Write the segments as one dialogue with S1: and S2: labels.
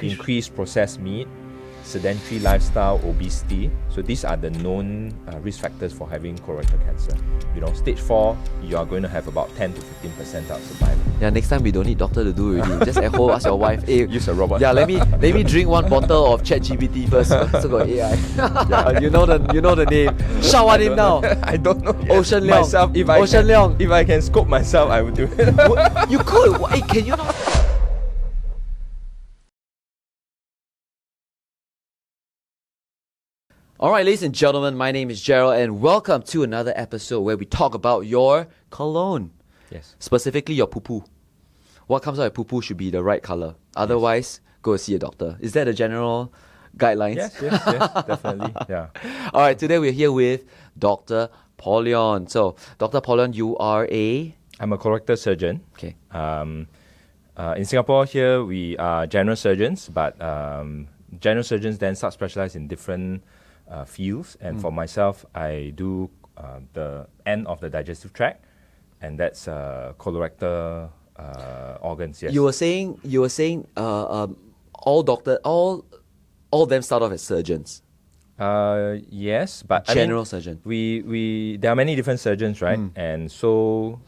S1: increased processed meat, sedentary lifestyle, obesity. So these are the known risk factors for having colorectal cancer. Stage 4, you are going to have about 10 to 15% of survival.
S2: Yeah, next time we don't need doctor to do already. Just at home, ask your wife, hey,
S1: Use a robot.
S2: Yeah, let me drink one bottle of ChatGPT first. So got AI. Yeah, you know the name. Shout out him now.
S1: I don't know yet.
S2: Ocean Leong.
S1: Myself, if I can scope myself, I would do it.
S2: You could. Hey, can you not? Alright, ladies and gentlemen, my name is Gerald and welcome to another episode where we talk about your cologne.
S1: Yes.
S2: Specifically your poo-poo. What comes out of poo-poo should be the right colour. Otherwise, go see a doctor. Is that the general guidelines?
S1: Yes, definitely. Yeah.
S2: Alright, today we're here with Dr. Pauleon. So, Dr. Pauleon, you are
S1: I'm a colorectal surgeon.
S2: Okay.
S1: In Singapore here, we are general surgeons, but general surgeons then subspecialize in different fields, and for myself, I do the end of the digestive tract, and that's colorectal organs. Yes.
S2: You were saying all of them start off as surgeons.
S1: Yes, but
S2: General surgeon.
S1: There are many different surgeons, right? And so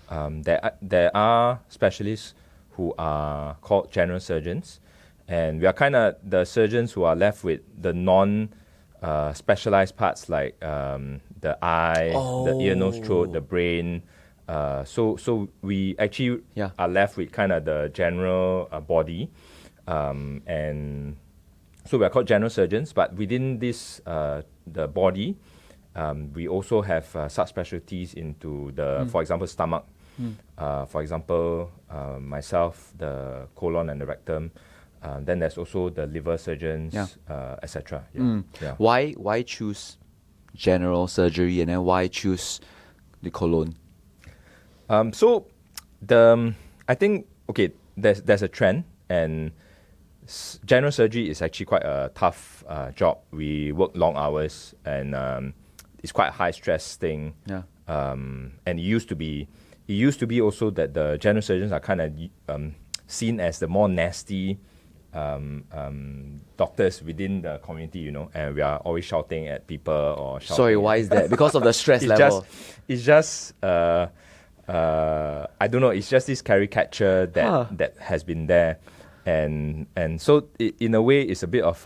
S1: there are specialists who are called general surgeons, and we are kind of the surgeons who are left with the specialized parts like the eye, the ear, nose, throat, the brain. So we actually are left with kind of the general body, and so we are called general surgeons. But within this the body, we also have subspecialties into the, for example, stomach. For example, myself, the colon and the rectum. Then there's also the liver surgeons, etc. Yeah.
S2: Why choose general surgery and then why choose the colon?
S1: So I think there's a trend, and general surgery is actually quite a tough job. We work long hours, and it's quite a high stress thing.
S2: Yeah.
S1: And it used to be also that the general surgeons are kind of seen as the more nasty doctors within the community, and we are always shouting at people or shouting.
S2: Sorry, why is that? Because of the stress level?
S1: It's just I don't know. It's just this caricature that has been there, and so in a way, it's a bit of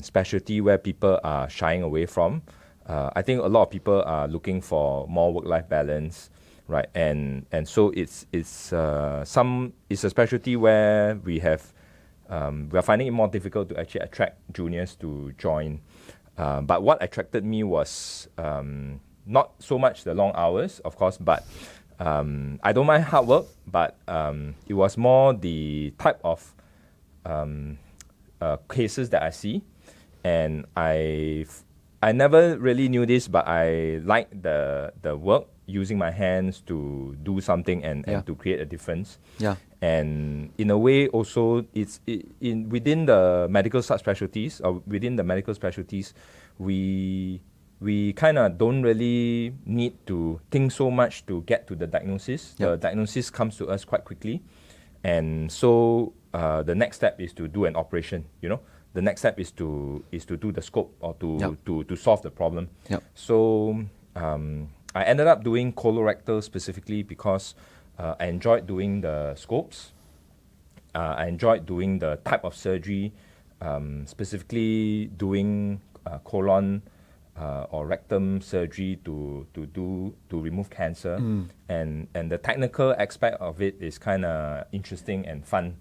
S1: specialty where people are shying away from. I think a lot of people are looking for more work-life balance, right? And so it's a specialty where we are finding it more difficult to actually attract juniors to join. But what attracted me was not so much the long hours, of course, but I don't mind hard work, but it was more the type of cases that I see. And I never really knew this, but I like the work, using my hands to do something and to create a difference. Yeah. And in a way, also, it's within the medical subspecialties or within the medical specialties, we kind of don't really need to think so much to get to the diagnosis. Yep. The diagnosis comes to us quite quickly, and so the next step is to do an operation. The next step is to do the scope or to solve the problem. Yep. So I ended up doing colorectal specifically because I enjoyed doing the scopes. I enjoyed doing the type of surgery, specifically doing colon or rectum surgery to remove cancer, and the technical aspect of it is kind of interesting and fun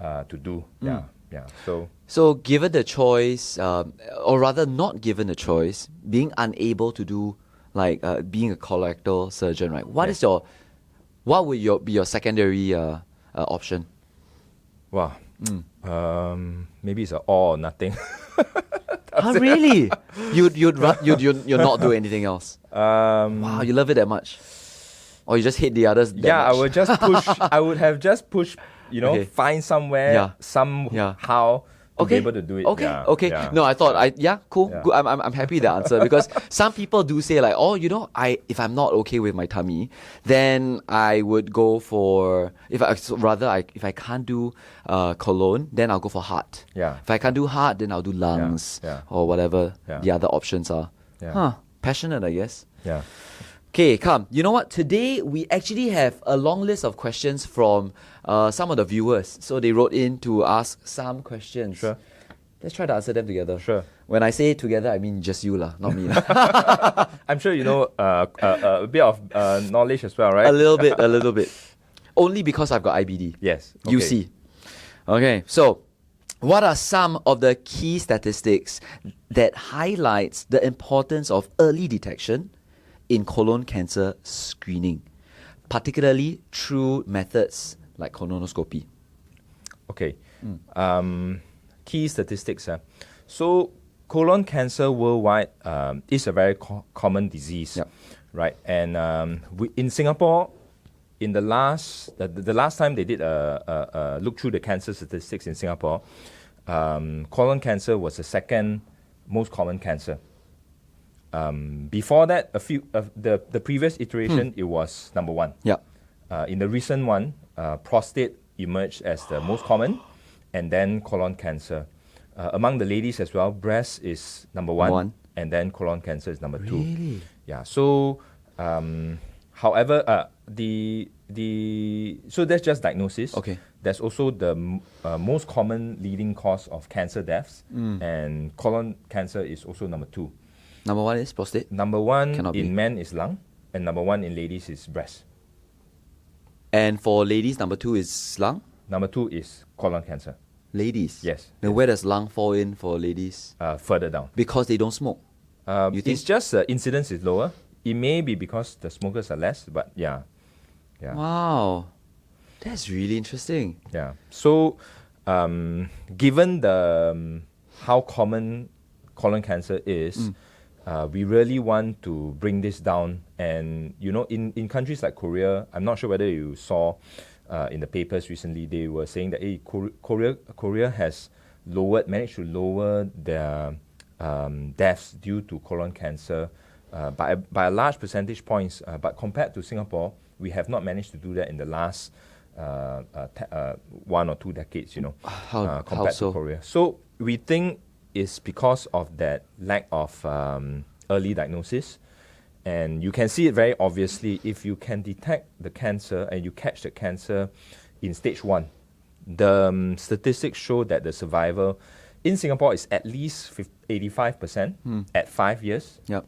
S1: to do. Yeah.
S2: So given the choice, or rather not given the choice, being unable to do being a colorectal surgeon, right? What would be your secondary option?
S1: Wow. Maybe it's an all or nothing.
S2: Really? You'd not do anything else? Wow, you love it that much? Or you just hate the others that much?
S1: I would just push. I would have just pushed. Find somewhere somehow to be able to do it.
S2: Okay. No, I thought cool.
S1: Yeah.
S2: Good. I'm happy with the answer because some people do say like, oh, if I'm not okay with my tummy, then I would go for if I can't do colon, then I'll go for heart.
S1: Yeah.
S2: If I can't do heart, then I'll do lungs or whatever the other options are.
S1: Yeah.
S2: Passionate, I guess.
S1: Yeah.
S2: Okay, come. You know what? Today we actually have a long list of questions from some of the viewers. So they wrote in to ask some questions.
S1: Sure.
S2: Let's try to answer them together.
S1: Sure.
S2: When I say together, I mean just you lah, not me.
S1: I'm sure you know a bit of knowledge as well, right?
S2: A little bit. Only because I've got IBD.
S1: Yes.
S2: You see. Okay, so what are some of the key statistics that highlights the importance of early detection in colon cancer screening, particularly through methods like colonoscopy?
S1: Okay. Key statistics. So colon cancer worldwide is a very common disease, right? And in Singapore, in the last time they did a look through the cancer statistics in Singapore, colon cancer was the second most common cancer. Before that, the previous iteration, it was number one.
S2: Yeah.
S1: In the recent one, prostate emerged as the most common, and then colon cancer. Among the ladies as well, breast is number one, and then colon cancer is number two.
S2: Really?
S1: Yeah. So, however, so that's just diagnosis.
S2: Okay.
S1: There's also the most common leading cause of cancer deaths, and colon cancer is also number two.
S2: Number one is prostate.
S1: Number one
S2: Cannot
S1: in
S2: be.
S1: men is lung, and number one in ladies is breast.
S2: And for ladies, number two is lung.
S1: Number two is colon cancer.
S2: Ladies.
S1: Yes.
S2: Then where does lung fall in for ladies?
S1: Further down.
S2: Because they don't smoke. You think?
S1: It's just incidence is lower. It may be because the smokers are less, but yeah.
S2: Wow, that's really interesting.
S1: Yeah. So, given the how common colon cancer is, we really want to bring this down. And in countries like Korea, I'm not sure whether you saw in the papers recently, they were saying that Korea has managed to lower their deaths due to colon cancer by a large percentage points. But compared to Singapore, we have not managed to do that in the last 1 or 2 decades, compared to Korea. So we think it's because of that lack of early diagnosis. And you can see it very obviously if you can detect the cancer and you catch the cancer in stage 1. The statistics show that the survival in Singapore is at least 85% at 5 years.
S2: Yep.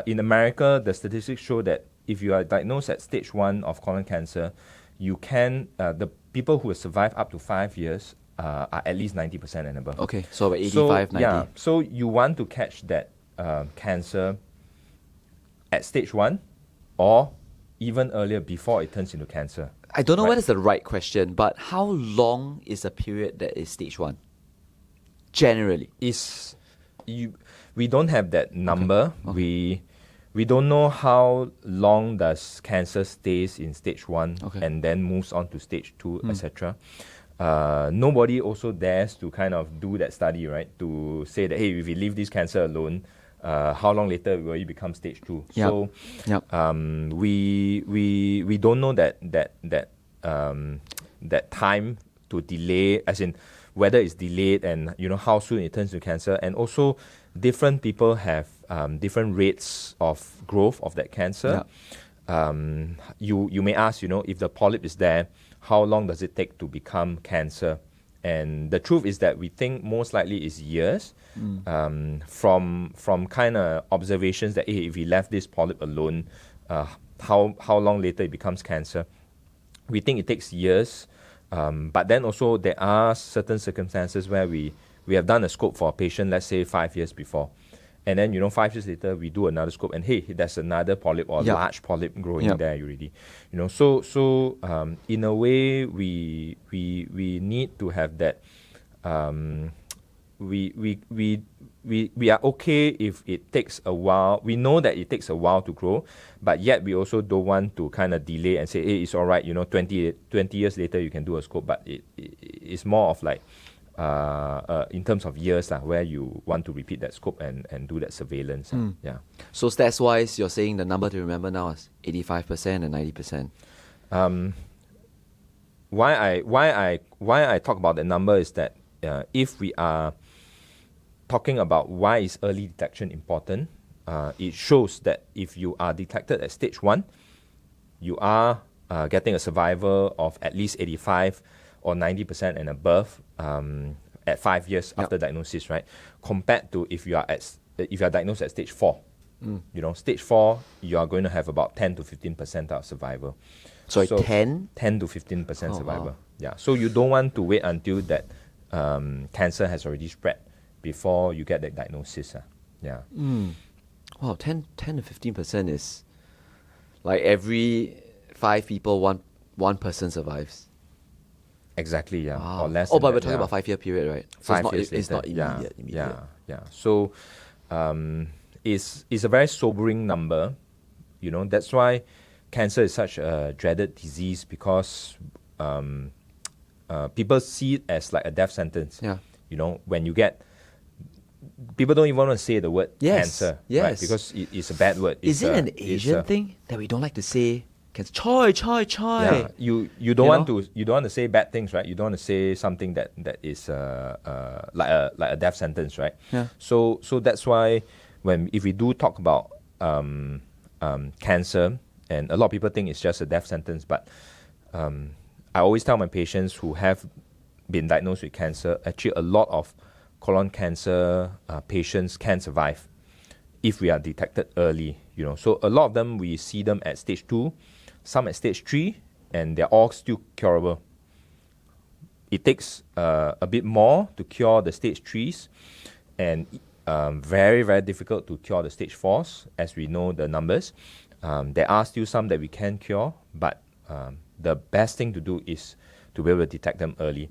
S1: In America, the statistics show that if you are diagnosed at stage 1 of colon cancer, you can the people who have survived up to 5 years are at least 90% and above.
S2: Okay, so about 85, 90.
S1: Yeah, so you want to catch that cancer at stage 1 or even earlier before it turns into cancer.
S2: I don't know whether it's the right question, but how long is a period that is stage 1? Generally.
S1: We don't have that number. Okay. We don't know how long does cancer stays in stage 1 and then moves on to stage 2, etc. Nobody also dares to kind of do that study, right? To say that, hey, if we leave this cancer alone, how long later will it become stage 2?
S2: Yep.
S1: So
S2: Yep.
S1: we don't know that time to delay, as in whether it's delayed and how soon it turns to cancer. And also different people have different rates of growth of that cancer. Yep. You may ask, if the polyp is there, how long does it take to become cancer? And the truth is that we think most likely is years from kind of observations that, hey, if we left this polyp alone, how long later it becomes cancer. We think it takes years, but then also there are certain circumstances where we have done a scope for a patient, let's say 5 years before. And then, 5 years later, we do another scope, and hey, there's another polyp or large polyp growing there already. So in a way, we need to have that. We are okay if it takes a while. We know that it takes a while to grow, but yet we also don't want to kind of delay and say, hey, it's all right. 20 years later, you can do a scope, but it's more of like in terms of years where you want to repeat that scope and do that surveillance. Yeah.
S2: So stats-wise, you're saying the number to remember now is 85% and 90%.
S1: Why I talk about the number is that if we are talking about why is early detection important, it shows that if you are detected at stage 1, you are getting a survival of at least 85 or 90% and above at 5 years after diagnosis, right? Compared to if you are diagnosed at stage 4. You know, stage 4, you are going to have about 10 to 15% of survival.
S2: Sorry, 10?
S1: 10 to 15% survival. Wow. Yeah. So you don't want to wait until that cancer has already spread before you get the diagnosis. Yeah.
S2: Wow, 10 to 15% is like every 5 people, one person survives.
S1: Exactly, yeah.
S2: Wow.
S1: Or less.
S2: But we're talking about 5-year period, right? So
S1: 5 years
S2: it's not
S1: later.
S2: immediate.
S1: Yeah. So it's a very sobering number. You know, that's why cancer is such a dreaded disease, because people see it as like a death sentence.
S2: Yeah.
S1: You know, when you get, people don't even want to say the word cancer,
S2: yes,
S1: right? Because it's a bad word.
S2: Is it an Asian thing that we don't like to say cancer? Choi.
S1: Yeah, you don't want to say bad things, right? You don't want to say something that is like a death sentence, right?
S2: Yeah.
S1: So that's why if we do talk about cancer, and a lot of people think it's just a death sentence, but I always tell my patients who have been diagnosed with cancer, actually a lot of colon cancer patients can survive if we are detected early. You know, so a lot of them, we see them at stage 2, some at stage 3, and they're all still curable. It takes a bit more to cure the stage 3s, and very, very difficult to cure the stage 4s, as we know the numbers. There are still some that we can cure, but the best thing to do is to be able to detect them early.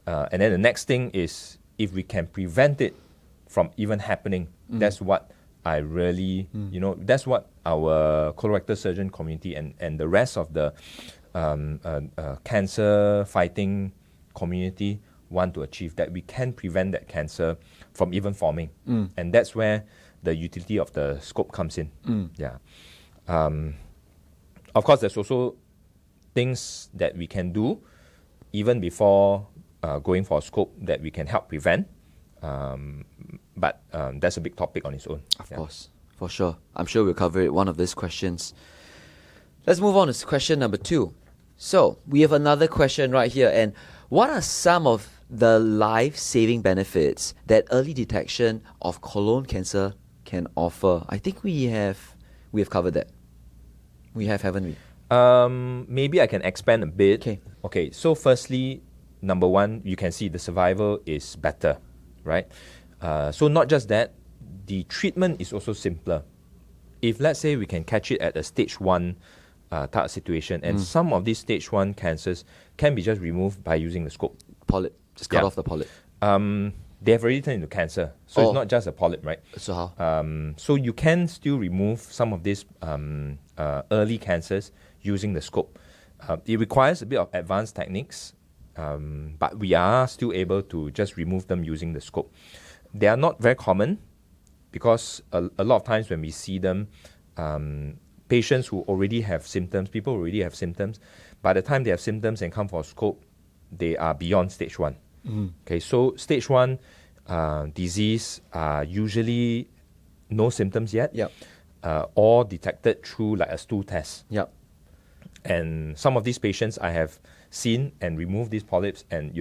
S1: And then the next thing is, if we can prevent it from even happening, that's what I really, that's what our colorectal surgeon community and the rest of the cancer fighting community want to achieve, that we can prevent that cancer from even forming. And that's where the utility of the scope comes in. Yeah. Of course, there's also things that we can do even before going for a scope that we can help prevent. But that's a big topic on its own.
S2: Of course, for sure. I'm sure we'll cover it, one of these questions. Let's move on to question number 2. So, we have another question right here. And what are some of the life-saving benefits that early detection of colon cancer can offer? I think we have covered that. We have, haven't we?
S1: Maybe I can expand a bit. Okay, so firstly, number 1, you can see the survival is better, right? So not just that, the treatment is also simpler. If let's say we can catch it at a stage 1 type of situation, and some of these stage 1 cancers can be just removed by using the scope.
S2: Polyp, just cut off the polyp.
S1: They have already turned into cancer, so it's not just a polyp, right?
S2: So how?
S1: So you can still remove some of these early cancers using the scope. It requires a bit of advanced techniques, but we are still able to just remove them using the scope. They are not very common, because a lot of times when we see them, patients who already have symptoms, people who already have symptoms, by the time they have symptoms and come for a scope, they are beyond stage 1. Okay, so stage 1 disease are usually no symptoms yet, or detected through like a stool test. And some of these patients I have seen and removed these polyps, and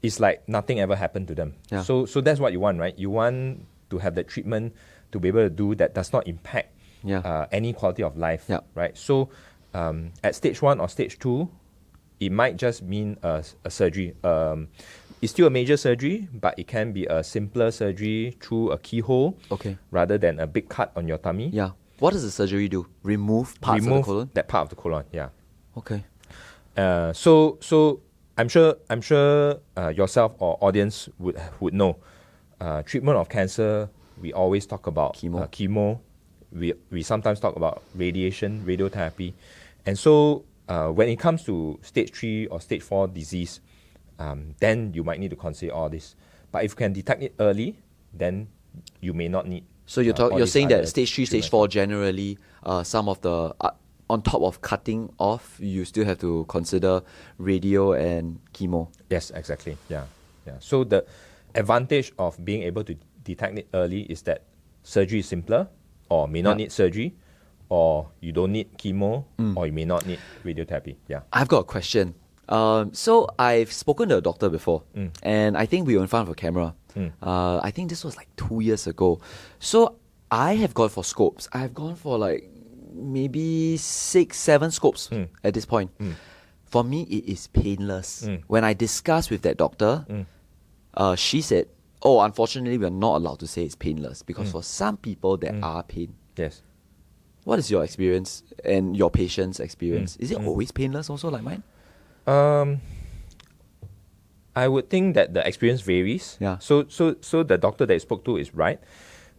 S1: it's like nothing ever happened to them. So that's what you want, right? You want to have that treatment to be able to do that does not impact any quality of life, right? So at stage 1 or stage 2, it might just mean a surgery. It's still a major surgery, but it can be a simpler surgery through a keyhole, rather than a big cut on your tummy.
S2: What does the surgery do? Remove parts of the colon?
S1: That part of the colon,
S2: Okay.
S1: So I'm sure yourself or audience would know. Treatment of cancer, we always talk about chemo. We sometimes talk about radiation, radiotherapy. And so when it comes to stage 3 or stage 4 disease, then you might need to consider all this. But if you can detect it early, then you may not need.
S2: So you're saying that stage 3, stage 4, generally, some of the on top of cutting off, you still have to consider radio and chemo.
S1: Yes, exactly. Yeah. So the advantage of being able to detect it early is that surgery is simpler, or may not need surgery, or you don't need chemo, or you may not need radiotherapy. Yeah.
S2: I've got a question. So I've spoken to a doctor before, and I think we were in front of a camera. I think this was like 2 years ago. So I have gone for scopes. I have gone for like maybe 6, 7 scopes at this point. For me, it is painless. When I discussed with that doctor, she said, "Oh, unfortunately, we are not allowed to say it's painless because for some people there are pain."
S1: Yes.
S2: What is your experience and your patient's experience? Is it always painless also like mine?
S1: I would think that the experience varies.
S2: Yeah.
S1: So the doctor that I spoke to is right.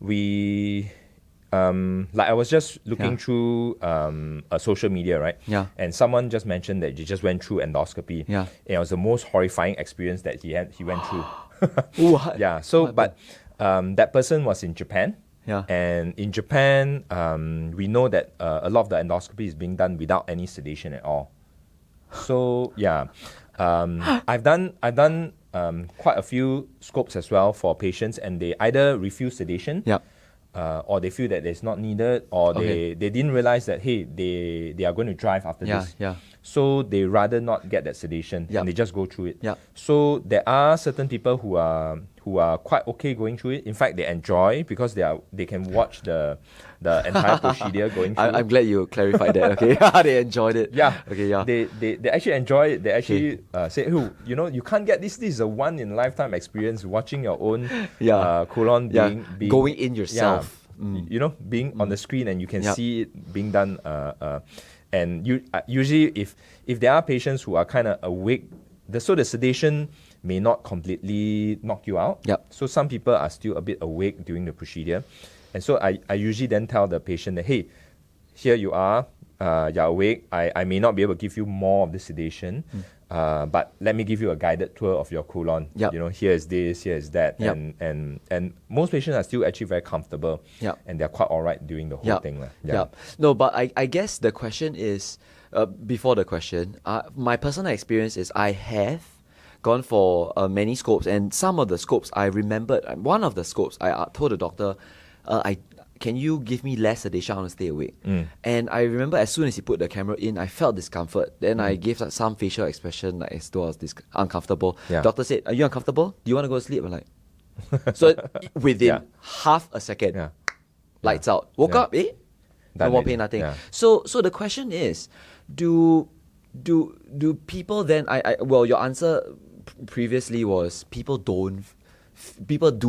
S1: We like I was just looking through a social media, right?
S2: Yeah.
S1: And someone just mentioned that he just went through endoscopy.
S2: Yeah.
S1: And it was the most horrifying experience that he went through.
S2: What?
S1: Yeah. So but that person was in Japan.
S2: Yeah.
S1: And in Japan, we know that a lot of the endoscopy is being done without any sedation at all. So yeah, I've done quite a few scopes as well for patients, and they either refuse sedation, or they feel that it's not needed, or they didn't realize that they are going to drive after this. So they rather not get that sedation, and they just go through it. So there are certain people who are quite okay going through it. In fact, they enjoy because they can watch the entire procedure going through.
S2: I'm glad you clarified that. Okay, they enjoyed it.
S1: Yeah.
S2: Okay. Yeah.
S1: They actually enjoy it. They actually say, "Oh, you can't get this. This is a one in a lifetime experience. Watching your own colon being
S2: going in yourself.
S1: Being on the screen, and you can see it being done. And usually, if there are patients who are kind of awake, the sedation may not completely knock you out. So some people are still a bit awake during the procedure. And so I usually then tell the patient that, hey, here you are, you're awake. I may not be able to give you more of the sedation, but let me give you a guided tour of your colon. Here is this, here is that. And most patients are still actually very comfortable. And they're quite all right doing the whole thing.
S2: No, but I guess the question is, before the question, my personal experience is I have gone for many scopes, and some of the scopes I remembered. One of the scopes I told the doctor, can you give me less sedation? I want to stay awake. And I remember as soon as he put the camera in, I felt discomfort. Then I gave some facial expression like as though I was uncomfortable. Doctor said, "Are you uncomfortable? Do you want to go to sleep?" I'm like, so within half a second, lights out. Woke up, no more pain, nothing. So the question is, do people then? Well, your answer previously was people do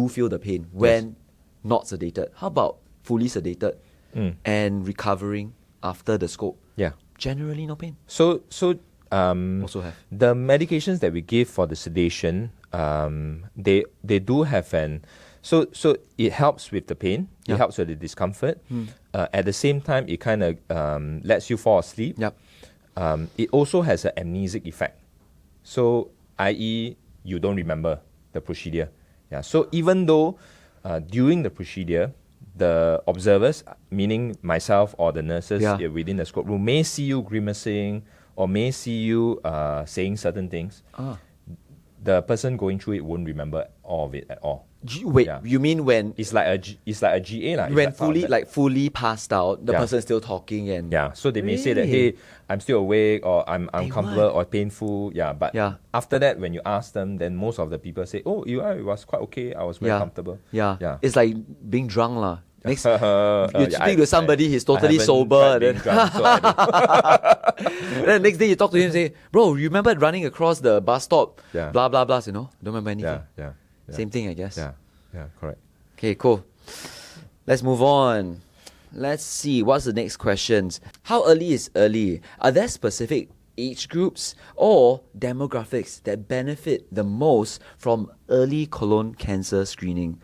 S2: feel the pain when not sedated. How about fully sedated and recovering after the scope? Generally no pain.
S1: So
S2: also have
S1: the medications that we give for the sedation. They do have so it helps with the pain. It helps with the discomfort. At the same time, it kind of lets you fall asleep. It also has an amnesic effect. So, i.e., you don't remember the procedure. So even though during the procedure, the observers, meaning myself or the nurses within the scope room, may see you grimacing or may see you saying certain things. The person going through it won't remember all of it at all.
S2: Wait, you mean when
S1: it's like a GA, like
S2: when fully passed out, the person is still talking and
S1: so they may say that, hey, I'm still awake, or I'm uncomfortable or painful. But after that, when you ask them, then most of the people say, oh, it was quite okay. I was very comfortable.
S2: It's like being drunk lah. Next, you speak to somebody, he's totally sober. Then
S1: drunk, so
S2: then next day you talk to him and say, bro, you remember running across the bus stop? Blah, blah, blah. Don't remember anything. Same thing, I guess.
S1: Yeah, correct.
S2: Okay, cool. Let's move on. Let's see, what's the next questions? How early is early? Are there specific age groups or demographics that benefit the most from early colon cancer screening?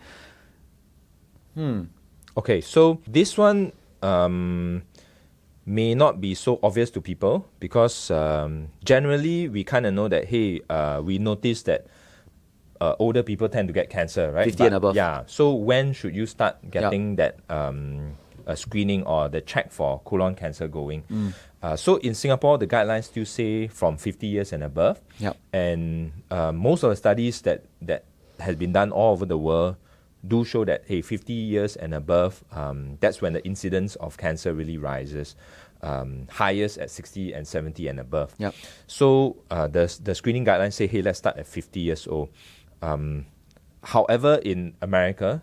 S1: Okay, so this one, may not be so obvious to people because generally we kind of know that, hey, we notice that older people tend to get cancer, right?
S2: 50 and above.
S1: Yeah. So when should you start getting that screening or the check for colon cancer going? So in Singapore, the guidelines still say from 50 years and above.
S2: Yep.
S1: And most of the studies that has been done all over the world do show that, hey, 50 years and above, that's when the incidence of cancer really rises. Highest at 60 and 70 and above.
S2: Yep.
S1: So the screening guidelines say, hey, let's start at 50 years old. However, in America,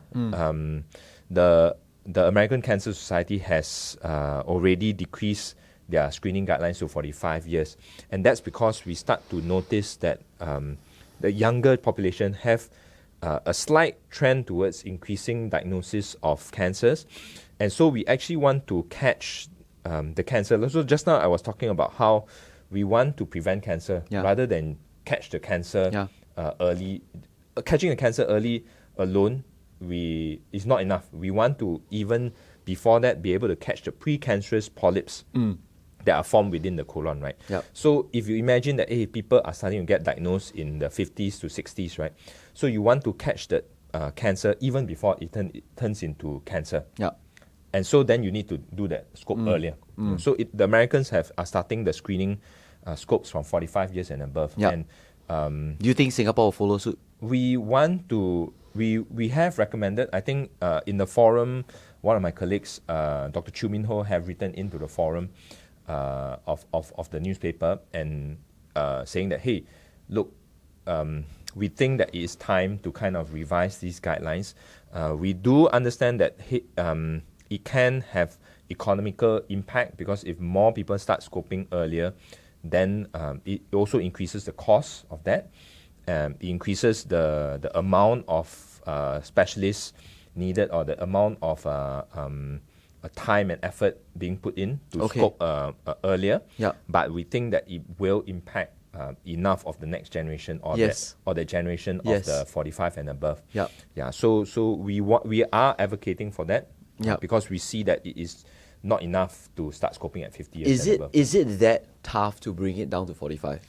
S1: the American Cancer Society has already decreased their screening guidelines to 45 years. And that's because we start to notice that the younger population have a slight trend towards increasing diagnosis of cancers. And so we actually want to catch the cancer. So just now I was talking about how we want to prevent cancer rather than catch the cancer early. Catching the cancer early alone is not enough. We want to, even before that, be able to catch the precancerous polyps that are formed within the colon, right?
S2: Yep.
S1: So if you imagine that, hey, people are starting to get diagnosed in the 50s to 60s, right? So you want to catch the cancer even before it turns into cancer.
S2: Yeah.
S1: And so then you need to do that scope earlier. So the Americans are starting the screening scopes from 45 years and above.
S2: Yep.
S1: And
S2: Do you think Singapore will follow suit?
S1: we have recommended, I think in the forum, one of my colleagues, Dr. Chu Min Ho, have written into the forum of the newspaper and saying that, hey, look, we think that it is time to kind of revise these guidelines. We do understand that it can have economical impact because if more people start scoping earlier, then it also increases the cost of that. It increases the amount of specialists needed or the amount of time and effort being put in to scope earlier.
S2: Yeah.
S1: But we think that it will impact enough of the next generation or the generation of the 45 and above.
S2: Yeah.
S1: Yeah. So we are advocating for that because we see that it is not enough to start scoping at 50 years and above.
S2: Is it that tough to bring it down to 45?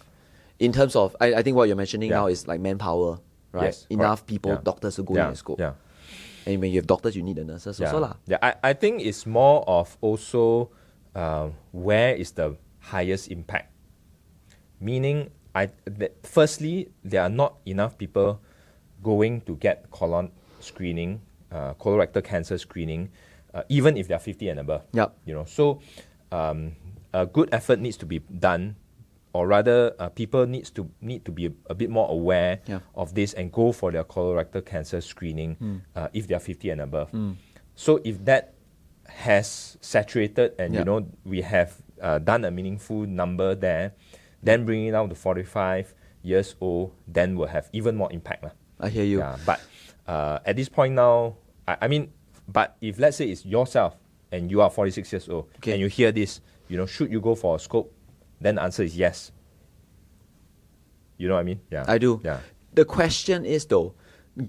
S2: In terms of, I think what you're mentioning now is like manpower, right?
S1: Yes,
S2: enough
S1: correct.
S2: people, doctors to go in and scope.
S1: Yeah.
S2: And when you have doctors, you need the nurses also lah.
S1: Yeah, I think it's more of also where is the highest impact. Meaning, firstly, there are not enough people going to get colon screening, colorectal cancer screening, even if they're 50 and above.
S2: Yep.
S1: So a good effort needs to be done, or rather, people need to be a bit more aware of this and go for their colorectal cancer screening if they are 50 and above. So if that has saturated and we have done a meaningful number there, then bringing it down to 45 years old, then will have even more impact.
S2: I hear you.
S1: Yeah, but at this point now, I mean, but if let's say it's yourself and you are 46 years old and you hear this, should you go for a scope? Then the answer is yes. You know what I mean? Yeah.
S2: I do.
S1: Yeah.
S2: The question is though,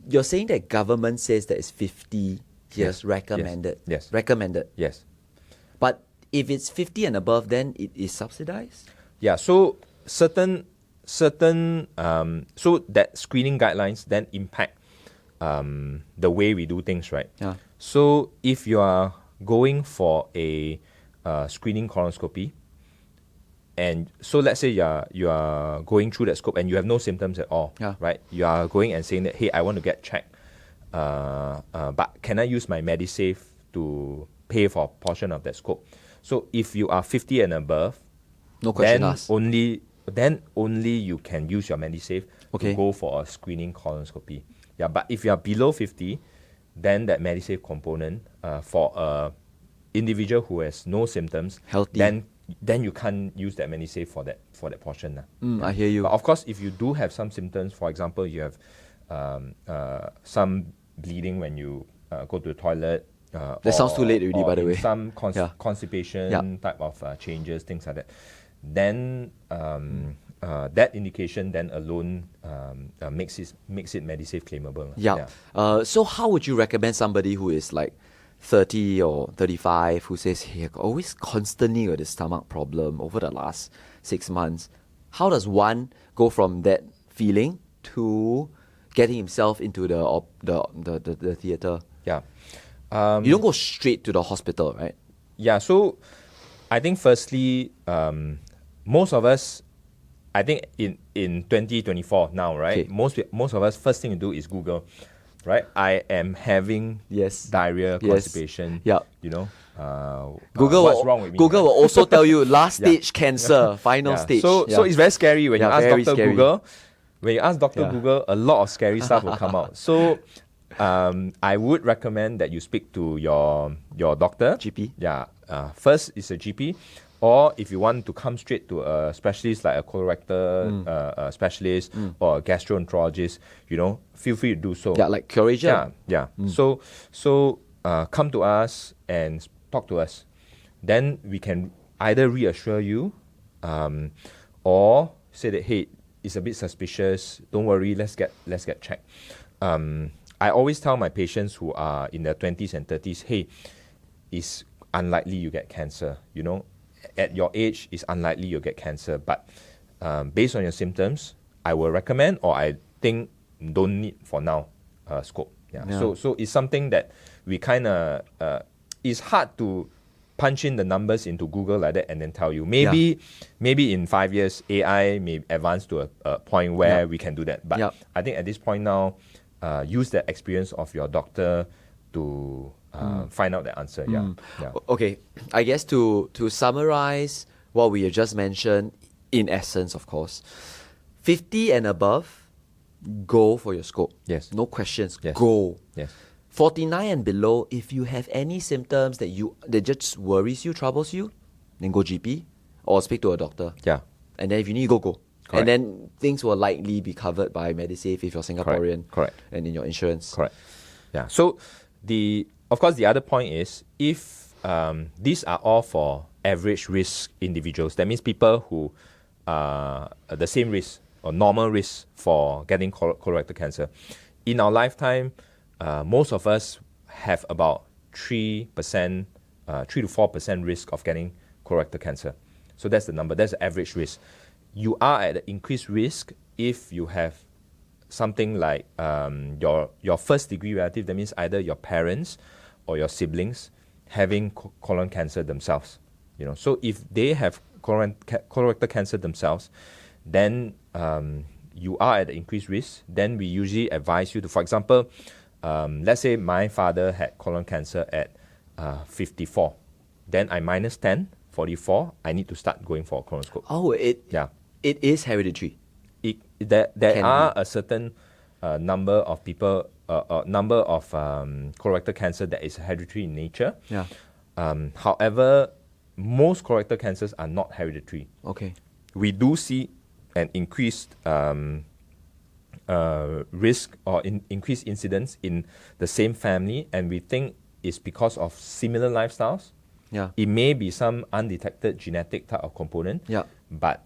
S2: you're saying that government says that it's 50 years recommended.
S1: Yes.
S2: Recommended.
S1: Yes.
S2: But if it's 50 and above, then it is subsidized?
S1: Yeah. So certain so that screening guidelines then impact the way we do things, right?
S2: Yeah.
S1: So if you are going for a screening colonoscopy, and so let's say you are going through that scope and you have no symptoms at all, right? You are going and saying that, hey, I want to get checked, but can I use my MediSave to pay for a portion of that scope? So if you are 50 and above,
S2: no question
S1: then
S2: asked.
S1: then only you can use your MediSave to go for a screening colonoscopy. Yeah, but if you are below 50, then that MediSave component for a individual who has no symptoms,
S2: healthy,
S1: then you can't use that MediSave for that portion.
S2: I hear you.
S1: But of course, if you do have some symptoms, for example, you have some bleeding when you go to the toilet.
S2: That sounds too late already, by the way.
S1: Some constipation type of changes, things like that. Then that indication then alone makes it MediSave claimable.
S2: So how would you recommend somebody who is like 30 or 35 who says, hey, I've always constantly got this stomach problem over the last 6 months. How does one go from that feeling to getting himself into the theatre?
S1: Yeah.
S2: You don't go straight to the hospital, right?
S1: Yeah, so I think firstly, most of us, I think in 2024 now, right?
S2: Okay.
S1: Most of us, first thing to do is Google, right? I am having diarrhea, constipation.
S2: Yeah.
S1: You know,
S2: what's
S1: wrong with me?
S2: Google will also tell you last stage cancer, final stage.
S1: So it's very scary when you ask Dr.
S2: scary.
S1: Google. When you ask Dr. Google, a lot of scary stuff will come out. So I would recommend that you speak to your doctor.
S2: GP.
S1: Yeah. First is a GP. Or if you want to come straight to a specialist like a colorectal specialist or a gastroenterologist, feel free to do so.
S2: Yeah, like Curasia.
S1: Yeah. So come to us and talk to us. Then we can either reassure you or say that, hey, it's a bit suspicious. Don't worry, let's get checked. I always tell my patients who are in their 20s and 30s, hey, it's unlikely you get cancer, At your age, it's unlikely you'll get cancer. But based on your symptoms, I will recommend, or I think don't need for now, scope. Yeah. So it's something that we kind of, it's hard to punch in the numbers into Google like that and then tell you. Maybe in 5 years, AI may advance to a point where we can do that. But I think at this point now, use the experience of your doctor to find out the answer.
S2: Okay, I guess to summarize what we have just mentioned, in essence, of course, 50 and above, go for your scope.
S1: Yes.
S2: No questions.
S1: Yes.
S2: Go.
S1: Yes.
S2: 49 and below, if you have any symptoms that just worries you, troubles you, then go GP or speak to a doctor.
S1: Yeah.
S2: And then if you need, go.
S1: Correct.
S2: And then things will likely be covered by MediSave if you're Singaporean.
S1: Correct.
S2: And in your insurance.
S1: Correct. Yeah. So of course, the other point is if these are all for average risk individuals, that means people who are the same risk or normal risk for getting colorectal cancer. In our lifetime, most of us have about 3% to 4% risk of getting colorectal cancer. So that's the number. That's the average risk. You are at an increased risk if you have something like your first degree relative. That means either your parents or your siblings having colon cancer themselves. So if they have colorectal cancer themselves, then you are at increased risk. Then we usually advise you to, for example, let's say my father had colon cancer at 54. Then I minus 10, 44. I need to start going for a colonoscope.
S2: Oh, it is hereditary.
S1: There are a certain number of people, number of colorectal cancer that is hereditary in nature.
S2: Yeah.
S1: However, most colorectal cancers are not hereditary.
S2: Okay.
S1: We do see an increased risk or increased incidence in the same family, and we think it's because of similar lifestyles.
S2: Yeah.
S1: It may be some undetected genetic type of component.
S2: Yeah.
S1: But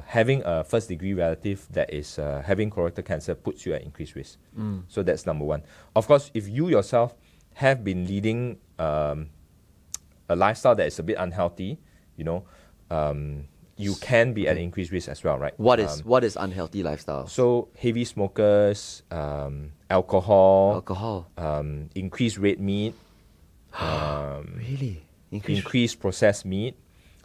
S1: having a first degree relative that is having colorectal cancer puts you at increased risk. So that's number one. Of course, if you yourself have been leading a lifestyle that is a bit unhealthy, you can be at increased risk as well, right?
S2: What is unhealthy lifestyle?
S1: So heavy smokers, alcohol, increased red meat,
S2: really?
S1: Increased processed meat,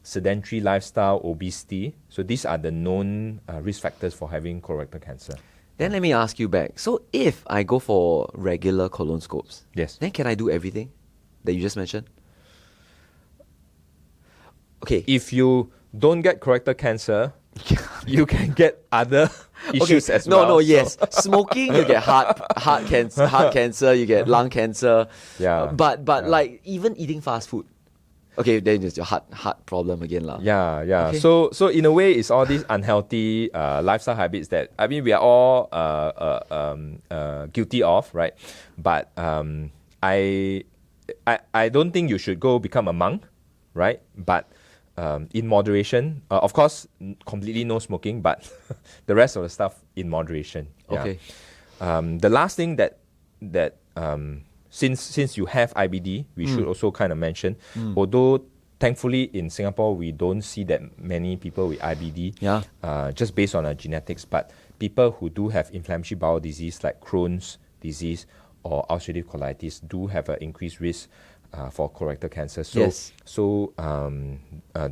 S1: sedentary lifestyle, obesity. So these are the known risk factors for having colorectal cancer.
S2: Then let me ask you back. So if I go for regular colonoscopes,
S1: yes,
S2: then can I do everything that you just mentioned? Okay.
S1: If you don't get colorectal cancer, you can get other issues as well.
S2: No, yes. Smoking, you get heart cancer, you get lung cancer.
S1: Yeah.
S2: But like even eating fast food. Okay, then it's your heart problem again, lah.
S1: Yeah.
S2: Okay.
S1: So in a way, it's all these unhealthy lifestyle habits that we are all guilty of, right? But I don't think you should go become a monk, right? But in moderation, of course, completely no smoking, but the rest of the stuff in moderation. Yeah.
S2: Okay.
S1: The last thing that since you have IBD, we should also kind of mention, although thankfully in Singapore we don't see that many people with IBD, just based on our genetics, but people who do have inflammatory bowel disease like Crohn's disease or ulcerative colitis do have an increased risk for colorectal cancer. So,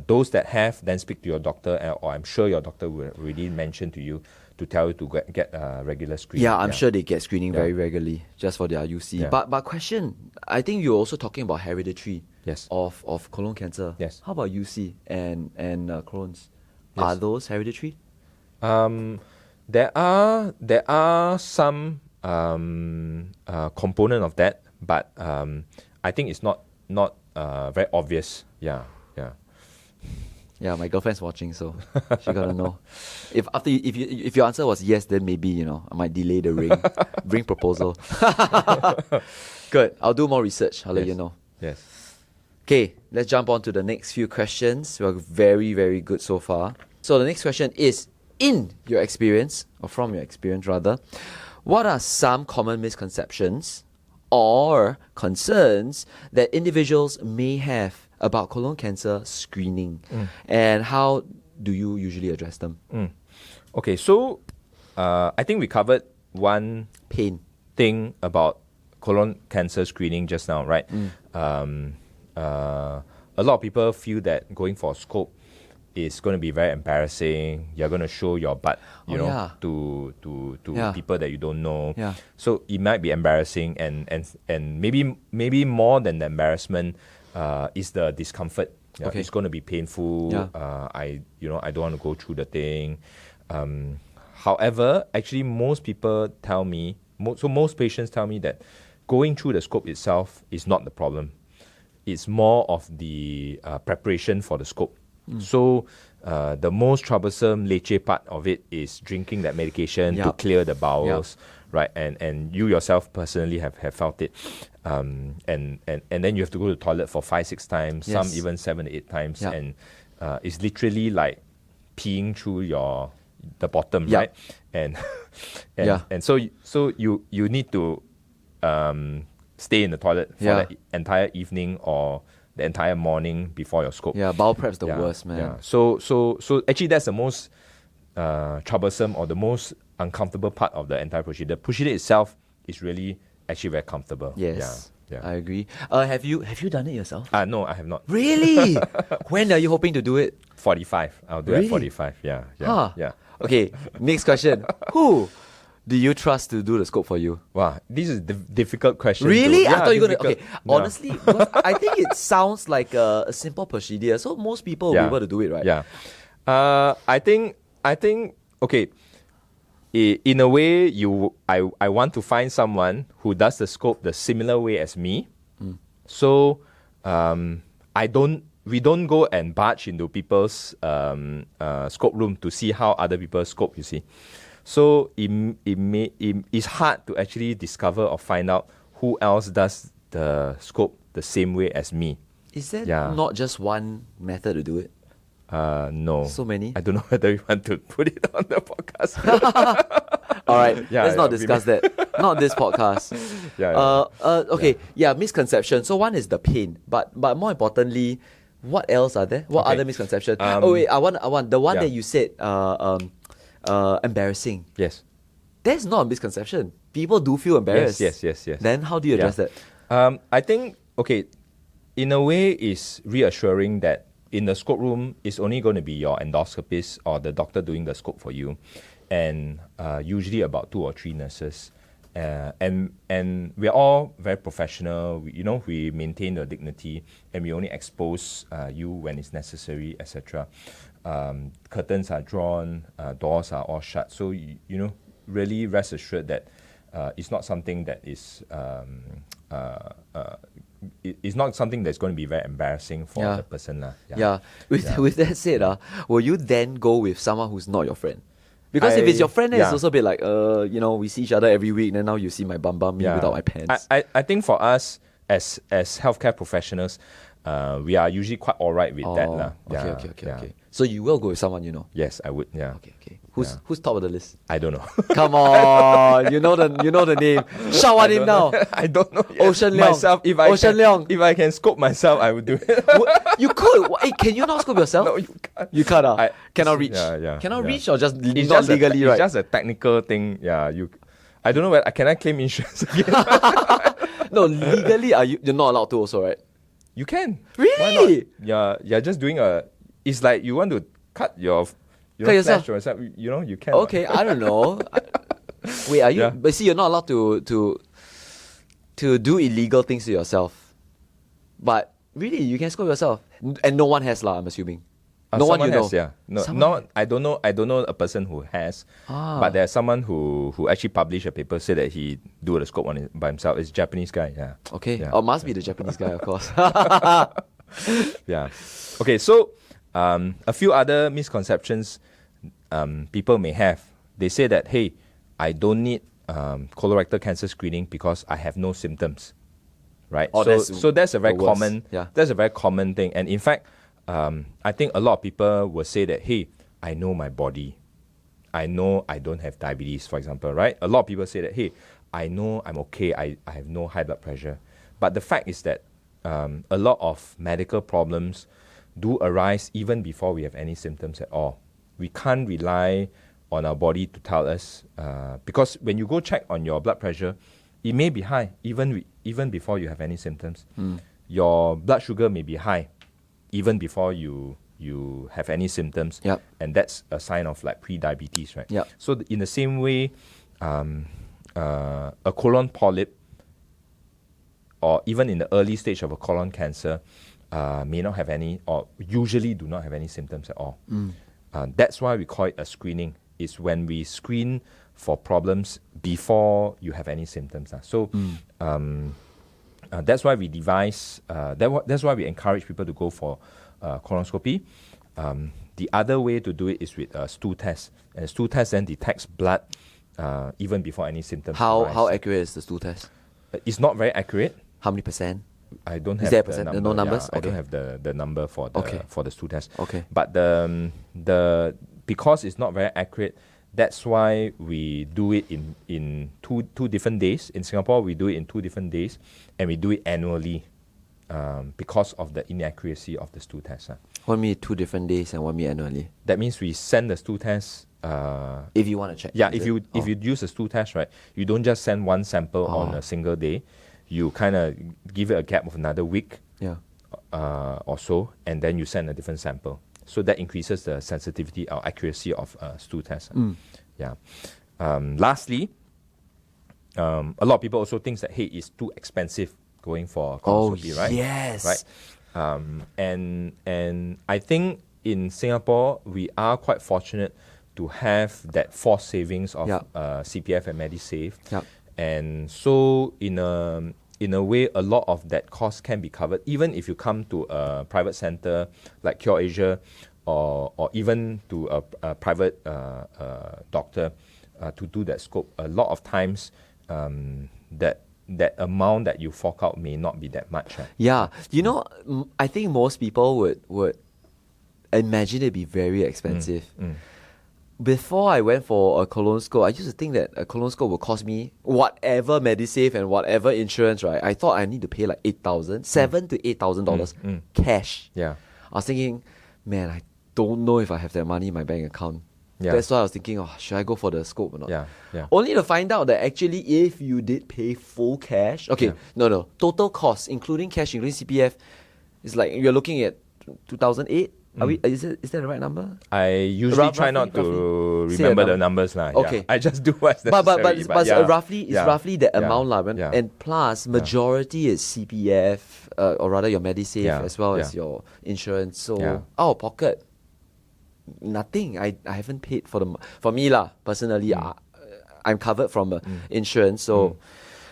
S1: those that have, then speak to your doctor, or I'm sure your doctor will already mention to you to tell you to get regular screening.
S2: Yeah, I'm sure they get screening very regularly just for their UC.
S1: Yeah.
S2: But question, I think you're also talking about hereditary of colon cancer.
S1: Yes.
S2: How about UC and Crohn's?
S1: Yes.
S2: Are those hereditary?
S1: There are some component of that, but I think it's not very obvious. Yeah.
S2: Yeah, my girlfriend's watching, so she gotta know. If your answer was yes, then maybe I might delay the ring proposal. Good. I'll do more research. I'll let you know.
S1: Yes.
S2: Okay, let's jump on to the next few questions. We're very, very good so far. So the next question is, in your experience, or from your experience rather, what are some common misconceptions or concerns that individuals may have about colon cancer screening, and how do you usually address them?
S1: Okay, so I think we covered one thing about colon cancer screening just now, right? A lot of people feel that going for a scope is going to be very embarrassing. You're going to show your butt, to people that you don't know.
S2: Yeah.
S1: So it might be embarrassing, and maybe more than the embarrassment is the discomfort.
S2: Okay.
S1: It's going to be painful.
S2: Yeah.
S1: I don't want to go through the thing. However, actually, most people tell me, most patients tell me that going through the scope itself is not the problem. It's more of the preparation for the scope. So the most troublesome leceh part of it is drinking that medication to clear the bowels, right? And you yourself personally have felt it. And then you have to go to the toilet for 5-6 times, some even 7-8 times, and it's literally like peeing through the bottom, right? And so you need to stay in the toilet for the entire evening or the entire morning before your scope.
S2: Yeah, bowel prep's the worst, man.
S1: Yeah. So actually that's the most troublesome or the most uncomfortable part of the entire procedure. The procedure itself is really actually very comfortable.
S2: Yes.
S1: Yeah.
S2: I agree. Have you done it yourself?
S1: No, I have not.
S2: Really? When are you hoping to do it?
S1: 45. I'll do it at 45. Yeah.
S2: Okay, next question. Who do you trust to do the scope for you?
S1: Wow, this is a difficult question.
S2: Really?
S1: I
S2: thought you were going to... Okay, honestly, because I think it sounds like a simple procedure, so most people will be able to do it, right?
S1: Yeah. I think okay, in a way, I want to find someone who does the scope the similar way as me. So we don't go and barge into people's scope room to see how other people scope, you see. So it's hard to actually discover or find out who else does the scope the same way as me.
S2: Is there not just one method to do it?
S1: No.
S2: So many?
S1: I don't know whether you want to put it on the podcast.
S2: All right, let's not discuss that. Not this podcast. Misconception. So one is the pain, but more importantly, what else are there? What other misconceptions? I want the one that you said. Embarrassing.
S1: Yes.
S2: That's not a misconception. People do feel embarrassed.
S1: Yes.
S2: Then how do you address that?
S1: I think, in a way, it's reassuring that in the scope room, it's only going to be your endoscopist or the doctor doing the scope for you, and usually about 2 or 3 nurses. And we're all very professional. We maintain the dignity, and we only expose you when it's necessary, etc. Curtains are drawn, doors are all shut. So really rest assured that it's not something that is it's not something that's going to be very embarrassing for the person.
S2: With that said, will you then go with someone who's not your friend? Because if it's your friend, then it's also a bit like, we see each other every week, and then now you see my bum me without my pants.
S1: I think for us as healthcare professionals, we are usually quite alright with that. Lah.
S2: Okay. So you will go with someone you know?
S1: Yes, I would, yeah.
S2: Okay. Who's top of the list?
S1: I don't know.
S2: Come on, you know the name. Shout out him now.
S1: I don't know yet.
S2: Ocean Leong.
S1: Myself, if I can scope myself, I would do it.
S2: You could. Hey, can you not scope yourself?
S1: No, you can't.
S2: You can't. Cannot reach. Cannot reach or just
S1: It's
S2: not
S1: just
S2: legally, right?
S1: It's just a technical thing. Yeah, I don't know whether can I claim insurance again.
S2: No, legally you're not allowed to also, right?
S1: You can.
S2: Really?
S1: Why not? You're just doing it's like you want to cut your
S2: cut yourself.
S1: Yourself. You can.
S2: Okay, I don't know. Wait, are you?
S1: Yeah.
S2: But see, you're not allowed to do illegal things to yourself. But really, you can scope yourself, and no one has lah. I'm assuming. No one you know.
S1: Has, yeah. No, I don't know a person who has. But there's someone who actually published a paper, said that he do the scope on by himself. It's a Japanese guy. Yeah.
S2: Okay.
S1: Yeah.
S2: Oh, must be the Japanese guy, of course.
S1: Yeah. Okay. So, a few other misconceptions people may have. They say that, hey, I don't need colorectal cancer screening because I have no symptoms, right? So that's a very common.
S2: Yeah.
S1: That's a very common thing. And in fact, I think a lot of people will say that, hey, I know my body. I know I don't have diabetes, for example, right? A lot of people say that, hey, I know I'm okay. I have no high blood pressure. But the fact is that a lot of medical problems do arise even before we have any symptoms at all. We can't rely on our body to tell us, because when you go check on your blood pressure, it may be high even before you have any symptoms. Your blood sugar may be high even before you have any symptoms.
S2: Yep.
S1: And that's a sign of like pre-diabetes, right?
S2: Yep.
S1: So in the same way, a colon polyp, or even in the early stage of a colon cancer, may not have any, or usually do not have any symptoms at all. That's why we call it a screening. It's when we screen for problems before you have any symptoms. So that's why we devise, that's why we encourage people to go for colonoscopy. The other way to do it is with a stool test. And a stool test then detects blood even before any symptoms arise.
S2: How accurate is the stool test?
S1: It's not very accurate.
S2: How many percent?
S1: I don't have
S2: Is there a
S1: the
S2: percent?
S1: number.
S2: No numbers?
S1: I don't
S2: Okay.
S1: have the number for the stool test.
S2: Okay.
S1: But the because it's not very accurate, that's why we do it in two different days. In Singapore, we do it in 2 different days, and we do it annually because of the inaccuracy of the stool test.
S2: One meet 2 different days and 1 meet annually.
S1: That means we send the stool test.
S2: If you want to check.
S1: Yeah, if you use a stool test, right, you don't just send one sample on a single day. You kind of give it a gap of another week or so, and then you send a different sample. So that increases the sensitivity or accuracy of stool tests. Yeah. Lastly, a lot of people also think that, hey, it's too expensive going for colonoscopy, right?
S2: Yes.
S1: Right. And I think in Singapore, we are quite fortunate to have that forced savings of CPF and MediSave.
S2: Yep.
S1: And so in a way, a lot of that cost can be covered, even if you come to a private center like Cure Asia, or even to a private doctor to do that scope. A lot of times, that amount that you fork out may not be that much.
S2: Yeah, I think most people would imagine it be very expensive. Before I went for a colonoscope, I used to think that a colonoscope would cost me whatever MediSave and whatever insurance, right? I thought I need to pay like $7,000 to $8,000 cash.
S1: Yeah.
S2: I was thinking, man, I don't know if I have that money in my bank account.
S1: Yeah.
S2: That's why I was thinking, should I go for the scope or not?
S1: Yeah.
S2: Only to find out that actually if you did pay full cash, no, total cost, including cash, including CPF, is like you're looking at 2008. Is that the right number?
S1: I usually try not to remember the numbers.
S2: Okay.
S1: Yeah. I just do what's necessary.
S2: But roughly the amount. And plus, majority is CPF, or rather your MediSave as well as your insurance. So out of pocket, nothing. I haven't paid for me personally. I'm covered from insurance. So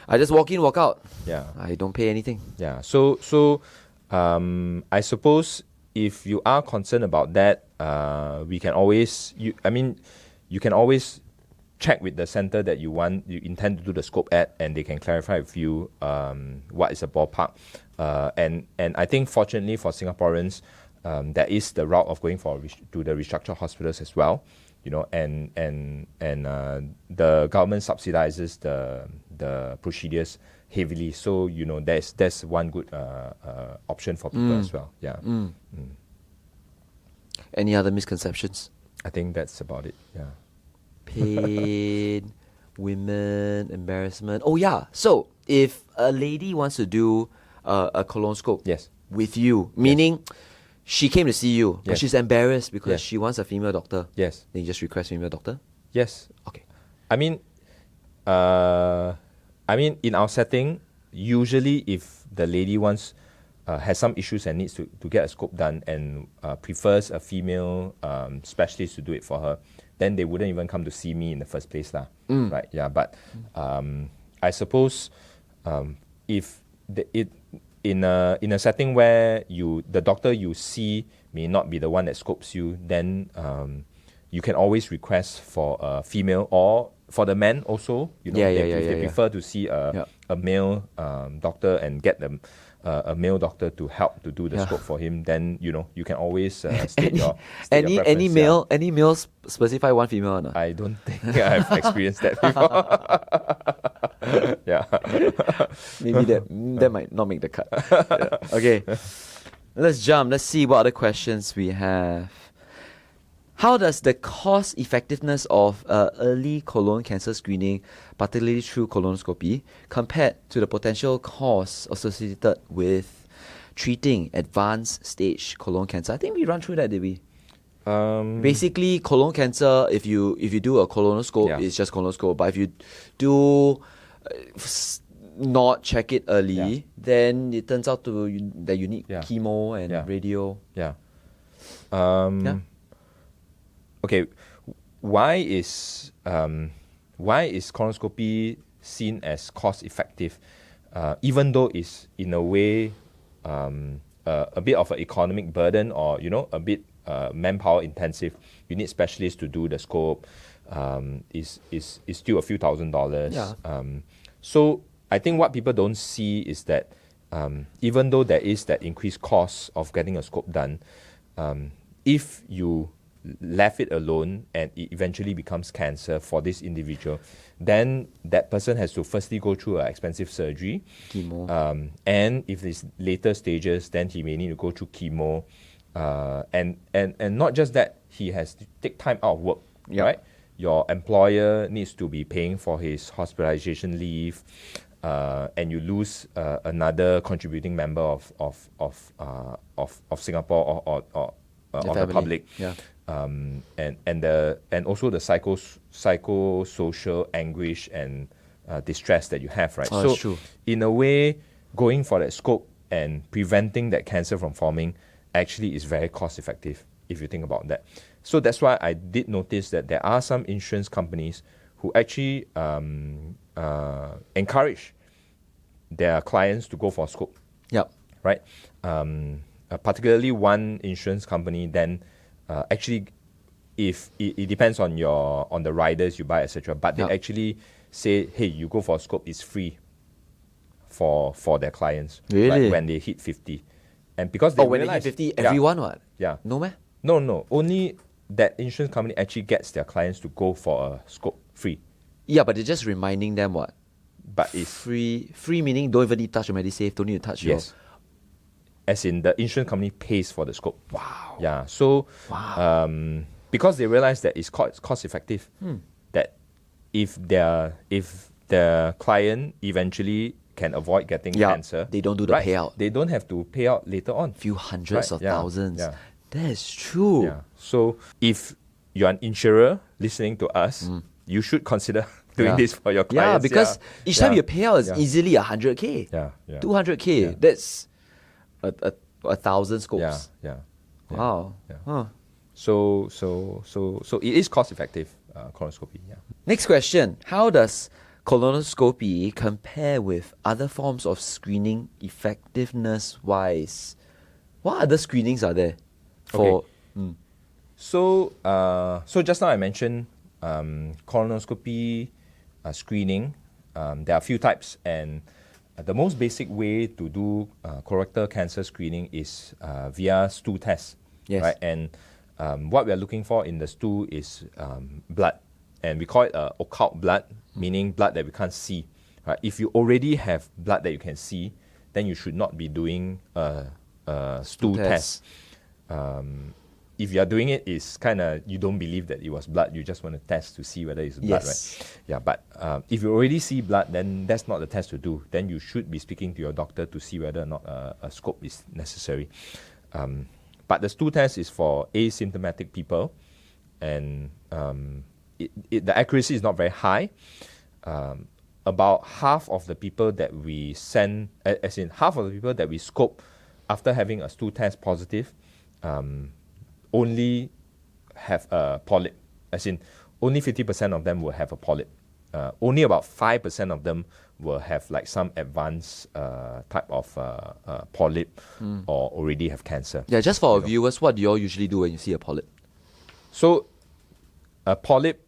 S2: I just walk in, walk out.
S1: Yeah.
S2: I don't pay anything.
S1: Yeah. So I suppose, if you are concerned about that, we can always, you can always check with the center that you intend to do the scope at, and they can clarify with you what is a ballpark. And I think fortunately for Singaporeans, there is the route of going to the restructured hospitals as well, and the government subsidizes the procedures heavily. So that's one good option for people as well. Yeah.
S2: Any other misconceptions?
S1: I think that's about it. Yeah.
S2: Pain, women, embarrassment. Oh yeah. So if a lady wants to do a colonoscope
S1: Yes.
S2: with you, meaning she came to see you, but
S1: Yes.
S2: she's embarrassed because
S1: Yes.
S2: she wants a female doctor.
S1: Yes.
S2: Then you just request female doctor.
S1: Yes.
S2: Okay.
S1: I mean, in our setting, usually if the lady has some issues and needs to get a scope done and prefers a female specialist to do it for her, then they wouldn't even come to see me in the first place, lah. Right? Yeah. But I suppose if in a setting where the doctor you see may not be the one that scopes you, then you can always request for a female, or for the men also. If they prefer to see a male doctor and get them a male doctor to help to do the scope for him, then you can always state your preference.
S2: Any males specify one female or not?
S1: I don't think I've experienced that before. Yeah.
S2: Maybe that might not make the cut. Yeah. Okay. Let's see what other questions we have. How does the cost effectiveness of early colon cancer screening, particularly through colonoscopy, compare to the potential costs associated with treating advanced stage colon cancer? I think we ran through that, did we? Basically, colon cancer, if you do a colonoscope, it's just colonoscope. But if you do not check it early, then it turns out that you need chemo and radio.
S1: Yeah. Okay, why is colonoscopy seen as cost effective, even though it's in a way a bit of an economic burden, or a bit manpower intensive? You need specialists to do the scope. Is still a few $1,000s.
S2: Yeah.
S1: So I think what people don't see is that even though there is that increased cost of getting a scope done, if you left it alone and it eventually becomes cancer for this individual, then that person has to firstly go through an expensive surgery,
S2: chemo,
S1: and if it's later stages, then he may need to go through chemo, and not just that, he has to take time out of work, right? Your employer needs to be paying for his hospitalization leave, and you lose another contributing member of Singapore or of the public.
S2: Yeah.
S1: And also the psychosocial anguish and distress that you have, right?
S2: That's true.
S1: In a way, going for that scope and preventing that cancer from forming actually is very cost effective if you think about that. So that's why I did notice that there are some insurance companies who actually encourage their clients to go for a scope.
S2: Yep.
S1: Right? Particularly one insurance company then actually, if it depends on the riders you buy, etc. But they actually say, hey, you go for a scope, it's free for their clients.
S2: Really?
S1: Right, when they hit 50. And because they
S2: when they hit 50, everyone what?
S1: Yeah.
S2: No meh?
S1: No. Only that insurance company actually gets their clients to go for a scope free.
S2: Yeah, but they're just reminding them what?
S1: But it's
S2: free meaning don't even need to touch your MediSave, don't need to touch your...
S1: As in the insurance company pays for the scope.
S2: Wow.
S1: Yeah. So because they realize that it's cost effective, that if the client eventually can avoid getting cancer,
S2: they don't do the payout.
S1: They don't have to pay out later on.
S2: Few hundreds of thousands.
S1: Yeah.
S2: That is true.
S1: Yeah. So if you're an insurer listening to us, you should consider doing this for your clients.
S2: Yeah, because each time you pay out is easily 100K.
S1: Yeah.
S2: 200K.
S1: Yeah.
S2: That's a 1,000 scopes.
S1: Yeah.
S2: Wow.
S1: Yeah.
S2: Huh.
S1: So it is cost effective, colonoscopy. Yeah.
S2: Next question. How does colonoscopy compare with other forms of screening effectiveness-wise? What other screenings are there?
S1: So just now I mentioned colonoscopy screening, there are a few types, and the most basic way to do colorectal cancer screening is via stool test.
S2: Yes.
S1: Right? And what we are looking for in the stool is blood, and we call it occult blood, meaning blood that we can't see. Right? If you already have blood that you can see, then you should not be doing a stool test. If you are doing it, it's kind of, you don't believe that it was blood, you just want to test to see whether it's blood, right? Yeah, but if you already see blood, then that's not the test to do. Then you should be speaking to your doctor to see whether or not a scope is necessary. But the stool test is for asymptomatic people, and the accuracy is not very high. About half of the people that we send, as in half of the people that we scope after having a stool test positive, only have a polyp. As in, only 50% of them will have a polyp. Only about 5% of them will have like some advanced type of polyp or already have cancer.
S2: Yeah, just for our viewers, what do you all usually do when you see a polyp?
S1: So, a polyp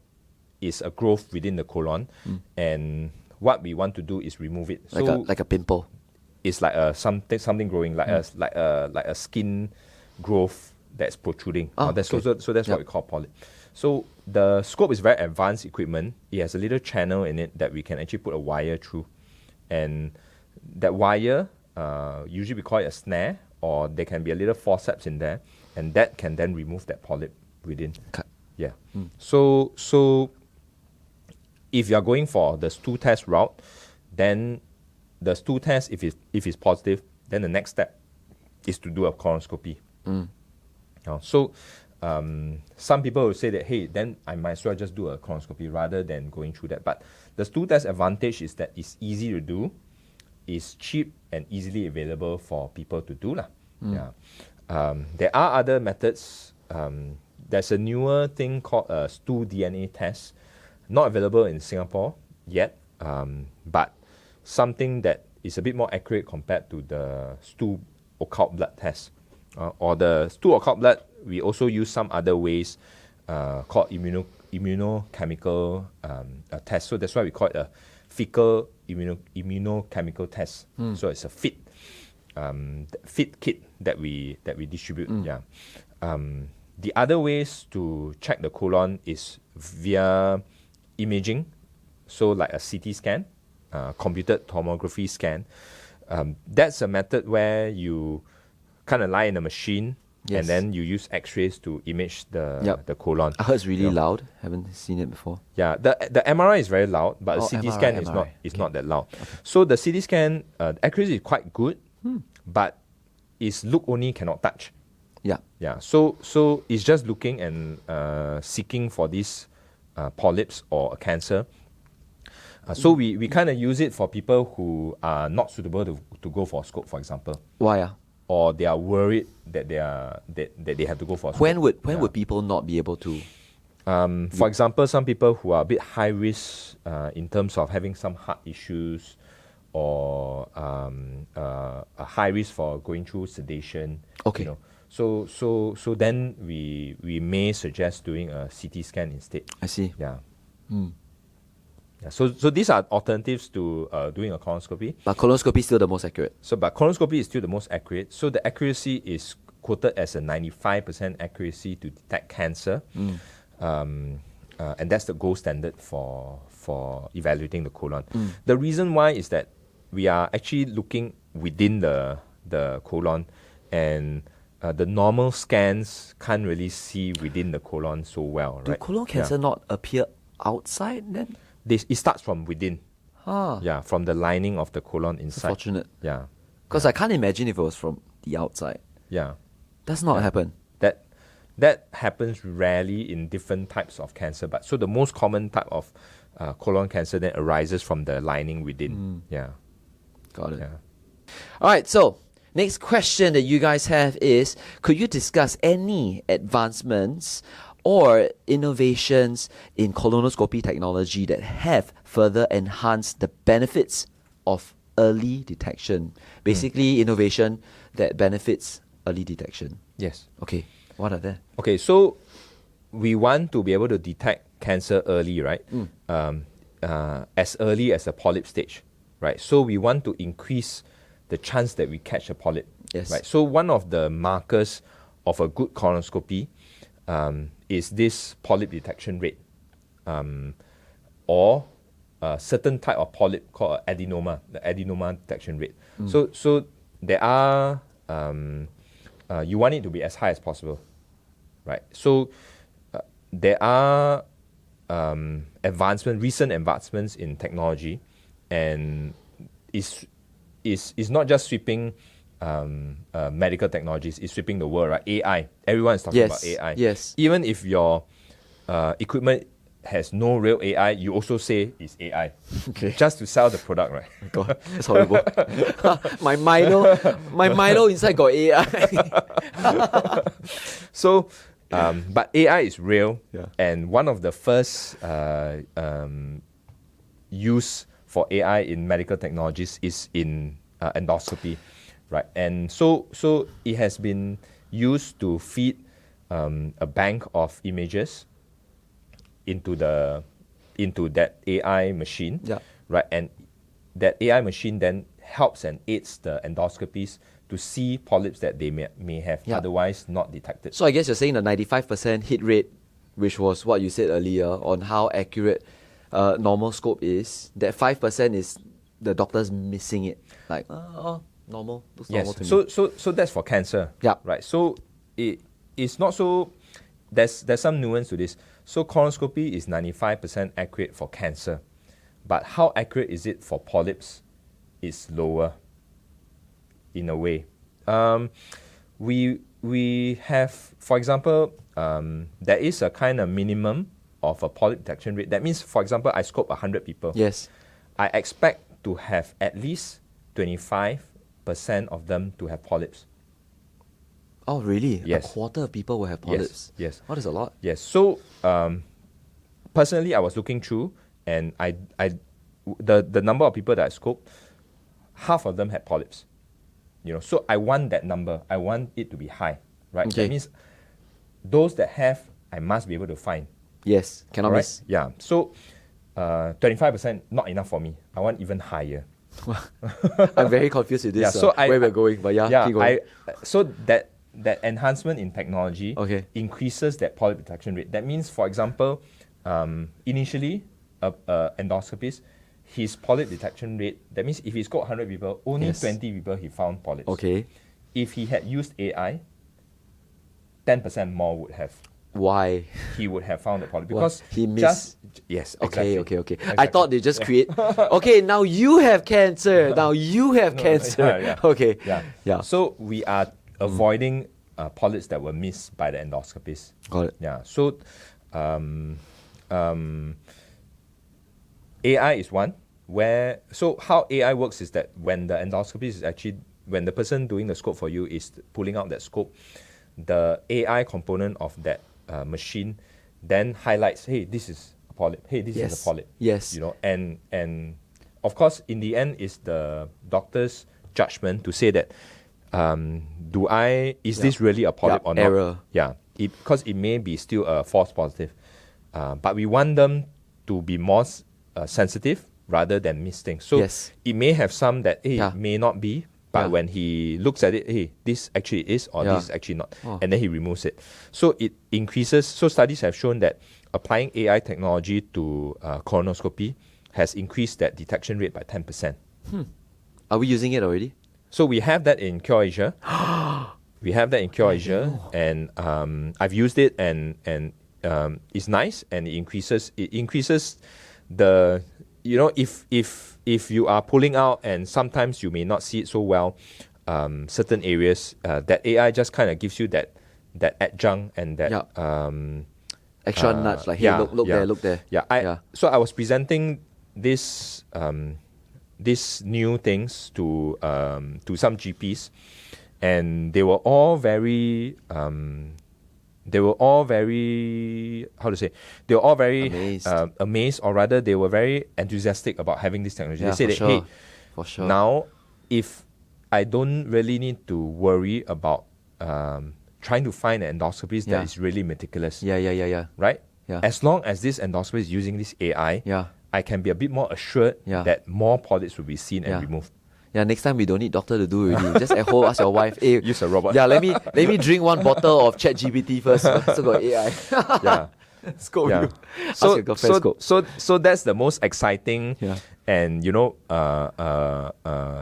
S1: is a growth within the colon, and what we want to do is remove it.
S2: Like a pimple.
S1: It's like something growing, like a skin growth that's protruding. So that's what we call polyp. So the scope is very advanced equipment. It has a little channel in it that we can actually put a wire through, and that wire, usually we call it a snare, or there can be a little forceps in there, and that can then remove that polyp within. Yeah. So if you are going for the stool test route, then the stool test, if it's positive, then the next step is to do a colonoscopy. So some people will say that, hey, then I might as well just do a colonoscopy rather than going through that. But the stool test advantage is that it's easy to do, it's cheap and easily available for people to do. There are other methods. There's a newer thing called a stool DNA test, not available in Singapore yet, but something that is a bit more accurate compared to the stool occult blood test. Or the stool occult blood, we also use some other ways called immunochemical test. So that's why we call it a fecal immunochemical test. So it's a fit kit that we distribute. The other ways to check the colon is via imaging, so like a CT scan, computed tomography scan. That's a method where you kind of lie in a machine, and then you use X-rays to image the colon.
S2: I heard it's really loud. Haven't seen it before.
S1: Yeah, the MRI is very loud, but the CT scan is not that loud. Okay. So the CT scan accuracy is quite good, but it's look only, cannot touch. Yeah. So it's just looking and seeking for these polyps or a cancer. So we kind of use it for people who are not suitable to go for a scope, for example.
S2: Why?
S1: Or they are worried that they have to go for a scope.
S2: When would people not be able to?
S1: For example, some people who are a bit high risk in terms of having some heart issues, or a high risk for going through sedation.
S2: Okay.
S1: So then we may suggest doing a CT scan instead.
S2: I see.
S1: Yeah. Yeah. So these are alternatives to doing a colonoscopy.
S2: But colonoscopy is still the most accurate.
S1: But colonoscopy is still the most accurate. So the accuracy is quoted as a 95% accuracy to detect cancer. And that's the gold standard for evaluating the colon. The reason why is that we are actually looking within the colon, and the normal scans can't really see within the colon so well.
S2: Do colon cancer not appear outside then?
S1: It starts from within. Yeah, from the lining of the colon inside.
S2: Unfortunate.
S1: Yeah.
S2: Because I can't imagine if it was from the outside.
S1: Yeah.
S2: Does not happen.
S1: That happens rarely in different types of cancer. But so the most common type of colon cancer then arises from the lining within. Yeah.
S2: Got it.
S1: Yeah.
S2: All right, so next question that you guys have is, could you discuss any advancements or innovations in colonoscopy technology that have further enhanced the benefits of early detection? Basically, innovation that benefits early detection.
S1: Yes.
S2: Okay, what are they?
S1: Okay, so we want to be able to detect cancer early, right? As early as the polyp stage, right? So we want to increase the chance that we catch a polyp, right? So one of the markers of a good colonoscopy is this polyp detection rate, or a certain type of polyp called adenoma, the adenoma detection rate. So there are, you want it to be as high as possible, right? So there are recent advancements in technology, and is not just sweeping medical technologies, it's sweeping the world, right? AI. Everyone is talking about AI.
S2: Yes.
S1: Even if your equipment has no real AI, you also say it's AI.
S2: Okay.
S1: Just to sell the product, right?
S2: God, that's horrible. my Milo inside got AI.
S1: So, but AI is real,
S2: Yeah.
S1: and one of the first use for AI in medical technologies is in endoscopy, right? And so it has been used to feed a bank of images into that AI machine, right? And that AI machine then helps and aids the endoscopies to see polyps that they may have otherwise not detected.
S2: So I guess you're saying the 95% hit rate, which was what you said earlier on how accurate normal scope is, that 5% is the doctors missing it. Like, normal. Looks normal to me.
S1: So that's for cancer.
S2: Yeah.
S1: Right. So it's not so. There's some nuance to this. So colonoscopy is 95% accurate for cancer, but how accurate is it for polyps? Is lower. In a way, we have, for example, there is a kind of minimum of a polyp detection rate. That means, for example, I scope 100 people.
S2: Yes.
S1: I expect to have at least 25% of them to have polyps.
S2: Oh, really?
S1: Yes.
S2: A quarter of people will have polyps?
S1: Yes.
S2: Oh, that's a lot.
S1: Yes. So, personally, I was looking through, and the number of people that I scoped, half of them had polyps. So I want that number. I want it to be high, right?
S2: Okay.
S1: That means those that have, I must be able to find.
S2: Yes, cannot miss.
S1: Yeah. So 25% not enough for me. I want even higher.
S2: I'm very confused with this. Where we're going, but keep going.
S1: So that enhancement in technology increases that polyp detection rate. That means, for example, initially, endoscopist, his polyp detection rate, that means if he's got 100 people, only 20 people he found polyps.
S2: Okay.
S1: If he had used AI, 10% more would have.
S2: Why?
S1: He would have found the polyp because
S2: he missed.
S1: Yes.
S2: Okay.
S1: Exactly.
S2: I thought they just create. Okay, now you have cancer. Now you have cancer.
S1: Yeah.
S2: Okay.
S1: Yeah. So we are avoiding polyps that were missed by the endoscopist.
S2: Got it.
S1: Yeah. So, AI is one where. So how AI works is that when the endoscopist is actually, when the person doing the scope for you is pulling out that scope, the AI component of that machine then highlights, hey, this is a polyp. Hey, this is a polyp.
S2: Yes.
S1: And of course, in the end, is the doctor's judgment to say that, is this really a polyp or not?
S2: Error.
S1: Yeah. Because it may be still a false positive. But we want them to be more sensitive rather than miss things. So it may have some that, may not be. But when he looks at it, hey, this actually is, or this is actually not. And then he removes it. So it increases. So studies have shown that applying AI technology to colonoscopy has increased that detection rate by 10%.
S2: Are we using it already?
S1: So we have that in Cure Asia. We have that in Cure Asia. And I've used it, and it's nice, and it increases the, if you are pulling out and sometimes you may not see it so well, certain areas, that AI just kind of gives you that adjunct and that
S2: extra nudge, like, hey, look there.
S1: So I was presenting this new things to some GPs, and they were all very amazed, or rather they were very enthusiastic about having this technology. They said hey, now if I don't really need to worry about trying to find an endoscopist that is really meticulous.
S2: Yeah.
S1: Right? as long as this endoscopy is using this AI, I can be a bit more assured that more polyps will be seen and removed.
S2: Yeah, next time we don't need doctor to do it already. Just at home, ask your wife, hey,
S1: use a robot.
S2: Yeah, let me drink one bottle of ChatGPT first. So got AI. Scold you.
S1: So that's the most exciting and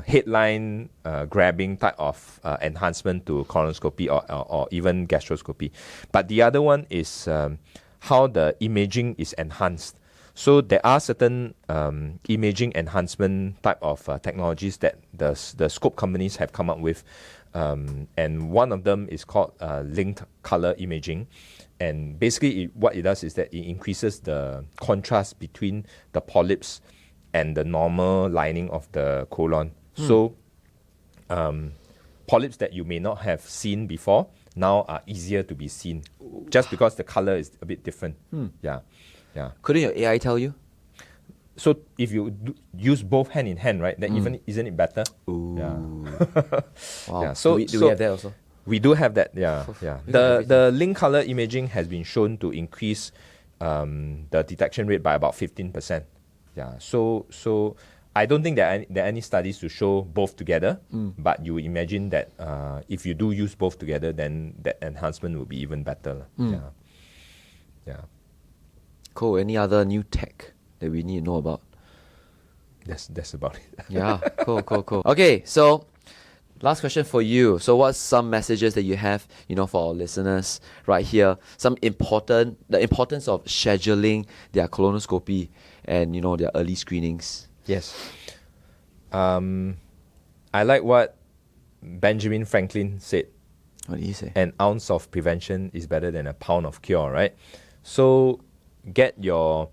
S1: headline grabbing type of enhancement to colonoscopy or even gastroscopy. But the other one is how the imaging is enhanced. So there are certain imaging enhancement type of technologies that the scope companies have come up with, and one of them is called linked color imaging. And basically, what it does is that it increases the contrast between the polyps and the normal lining of the colon. So polyps that you may not have seen before now are easier to be seen, just because the color is a bit different. Yeah.
S2: Couldn't your AI tell you?
S1: So if you use both hand in hand, right, then even isn't it better?
S2: Ooh.
S1: Yeah.
S2: Wow.
S1: Yeah. So
S2: do we have that also?
S1: We do have that. Yeah. The link color imaging has been shown to increase the detection rate by about 15%. Yeah. So I don't think there are any studies to show both together, but you imagine that if you do use both together, then that enhancement will be even better. Yeah.
S2: Cool. Any other new tech that we need to know about?
S1: That's about it.
S2: Yeah. Cool. Okay. So last question for you. So what's some messages that you have, for our listeners right here? The importance of scheduling their colonoscopy and, their early screenings.
S1: Yes. I like what Benjamin Franklin said.
S2: What did he say?
S1: An ounce of prevention is better than a pound of cure, right? So get your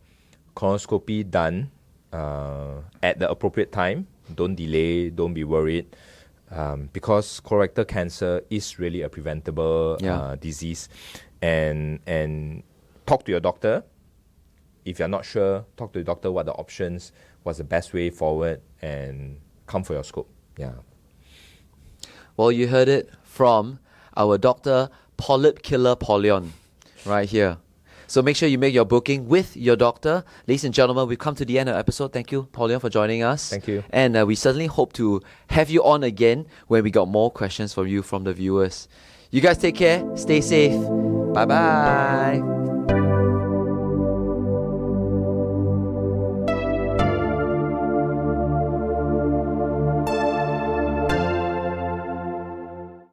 S1: colonoscopy done at the appropriate time. Don't delay, don't be worried. Because colorectal cancer is really a preventable disease. And talk to your doctor. If you're not sure, talk to the doctor what the options, what's the best way forward, and come for your scope. Yeah.
S2: Well, you heard it from our doctor, Polyp Killer Pauleon, right here. So make sure you make your booking with your doctor. Ladies and gentlemen, we've come to the end of the episode. Thank you, Pauleon, for joining us.
S1: Thank you.
S2: And we certainly hope to have you on again when we got more questions from you, from the viewers. You guys take care. Stay safe. Bye-bye.